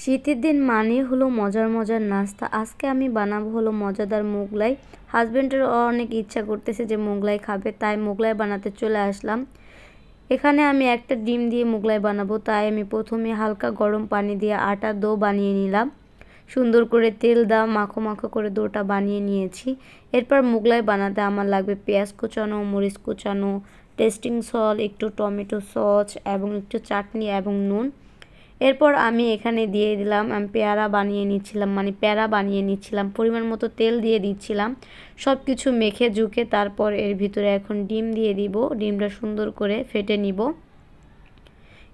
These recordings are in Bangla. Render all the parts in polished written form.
শীতের দিন মানে হলো মজার মজার নাস্তা। আজকে আমি বানাবো হলো মজাদার মোগলাই। হাজব্যান্ডের অনেক ইচ্ছা করতেছে যে মোগলাই খাবে, তাই মোগলাই বানাতে চলে আসলাম। এখানে আমি একটা ডিম দিয়ে মোগলাই বানাবো, তাই আমি প্রথমে হালকা গরম পানি দিয়ে আটা ডো বানিয়ে নিলাম। সুন্দর করে তেল দাও মাখো মাখো করে ডোটা বানিয়ে নিয়েছি। এরপর মোগলাই বানাতে আমার লাগবে পেঁয়াজ কুচানো, মরিচ কুচানো, টেস্টিং সল্ট, একটু টমেটো সস এবং একটু চাটনি এবং নুন। এরপর আমি এখানে দিয়ে দিলাম, আমি প্যারা বানিয়ে নিচ্ছিলাম, পরিমাণ মতো তেল দিয়ে দিচ্ছিলাম। সব কিছু মেখে ঝুঁকে তারপর এর ভিতরে এখন ডিম দিয়ে দিব। ডিমটা সুন্দর করে ফেটে নিব।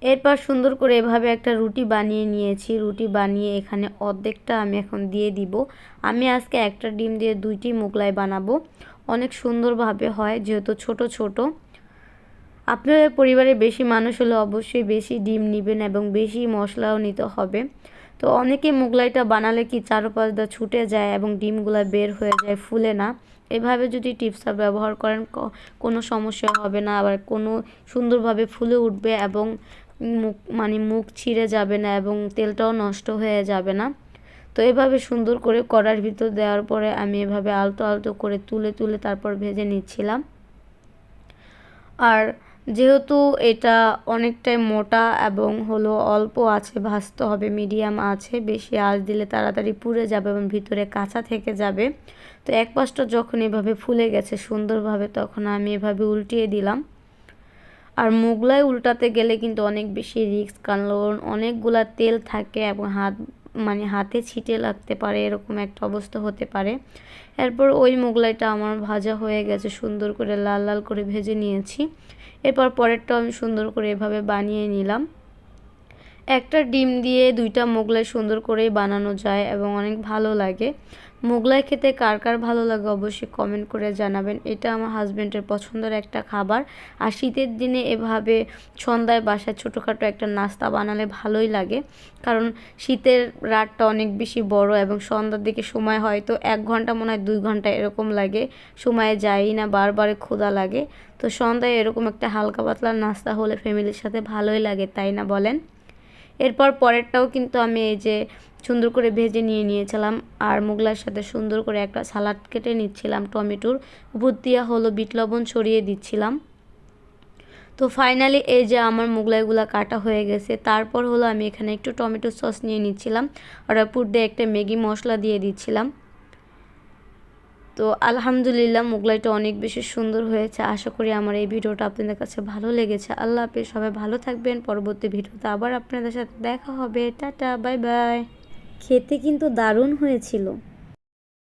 এরপর সুন্দর করে এভাবে একটা রুটি বানিয়ে নিয়েছি। রুটি বানিয়ে এখানে অর্ধেকটা আমি এখন দিয়ে দিব। আমি আজকে একটা ডিম দিয়ে 2টি মোগলাই বানাবো। অনেক সুন্দরভাবে হয় যেহেতু ছোট ছোট। আপনাদের পরিবারে বেশি মানুষ হলে অবশ্যই বেশি ডিম নেবেন এবং বেশি মশলাও নিতে হবে। তো অনেকে মোগলাইটা বানালে কি চারপাশ দিয়ে ছুটে যায় এবং ডিমগুলা বের হয়ে যায়, ফুলে না। এভাবে যদি টিপসটা ব্যবহার করেন কোনো সমস্যা হবে না, আবার কোনো সুন্দরভাবে ফুলে উঠবে এবং মুখ ছিঁড়ে যাবে না এবং তেলটাও নষ্ট হয়ে যাবে না। তো এভাবে সুন্দর করে কড়ার ভিতর দেওয়ার পরে আমি এভাবে আলতো আলতো করে তুলে তুলে তারপর ভেজে নিচ্ছিলাম। আর যেহেতু এটা অনেকটাই মোটা এবং হলো অল্প আছে ভাজতে হবে, মিডিয়াম আছে, বেশি আঁচ দিলে তাড়াতাড়ি পুড়ে যাবে এবং ভিতরে কাঁচা থেকে যাবে। তো এক পাশটা যখন এভাবে ফুলে গেছে সুন্দরভাবে, তখন আমি এভাবে উল্টিয়ে দিলাম। আর মোগলাই উল্টাতে গেলে কিন্তু অনেক বেশি রিস্ক, কারণ অনেকগুলা তেল থাকে এবং হাতে ছিটে লাগতে পারে, এরকম একটা অবস্থা হতে পারে। এরপর ওই মোগলাইটা আমার ভাজা হয়ে গেছে, সুন্দর করে লাল লাল করে ভেজে নিয়েছি। এরপর পরেরটাও আমি সুন্দর করে এভাবে বানিয়ে নিলাম। একটা ডিম দিয়ে 2টা মোগলাই সুন্দর করেই বানানো যায় এবং অনেক ভালো লাগে। মোগলাই খেতে কার কার ভালো লাগে অবশ্যই কমেন্ট করে জানাবেন। এটা আমার হাজব্যান্ডের পছন্দের একটা খাবার। আর শীতের দিনে এভাবে সন্ধ্যায় বাসায় ছোটোখাটো একটা নাস্তা বানালে ভালোই লাগে, কারণ শীতের রাতটা অনেক বেশি বড় এবং সন্ধ্যার দিকে সময় হয়তো 1 ঘন্টা মনে হয় 2 ঘন্টা এরকম লাগে, সময়ে যায়ই না, বারবারে ক্ষুধা লাগে। তো সন্ধ্যায় এরকম একটা হালকা পাতলা নাস্তা হলে ফ্যামিলির সাথে ভালোই লাগে, তাই না বলেন? এরপর পরেরটাও কিন্তু আমি এই যে সুন্দর করে ভেজে নিয়েছিলাম। আর মোগলাইয়ের সাথে সুন্দর করে একটা সালাড কেটে নিচ্ছিলাম টমেটোর, উপর দিয়ে হলো বিট লবণ ছড়িয়ে দিচ্ছিলাম। তো ফাইনালি এই যে আমার মোগলাইগুলো কাটা হয়ে গেছে। তারপর হলো আমি এখানে একটু টমেটো সস নিয়ে নিচ্ছিলাম আর উপর দিয়ে একটা ম্যাগি মশলা দিয়ে দিচ্ছিলাম। তো আলহামদুলিল্লাহ মোগলাইটা অনেক বেশি সুন্দর হয়েছে। আশা করি আমার এই ভিডিওটা আপনাদের কাছে ভালো লেগেছে। আল্লাহ হাফেজ, সবাই ভালো থাকবেন। পরবর্তী ভিডিওতে আবার আপনাদের সাথে দেখা হবে। Tata, bye bye. খেতে কিন্তু দারুণ হয়েছিল।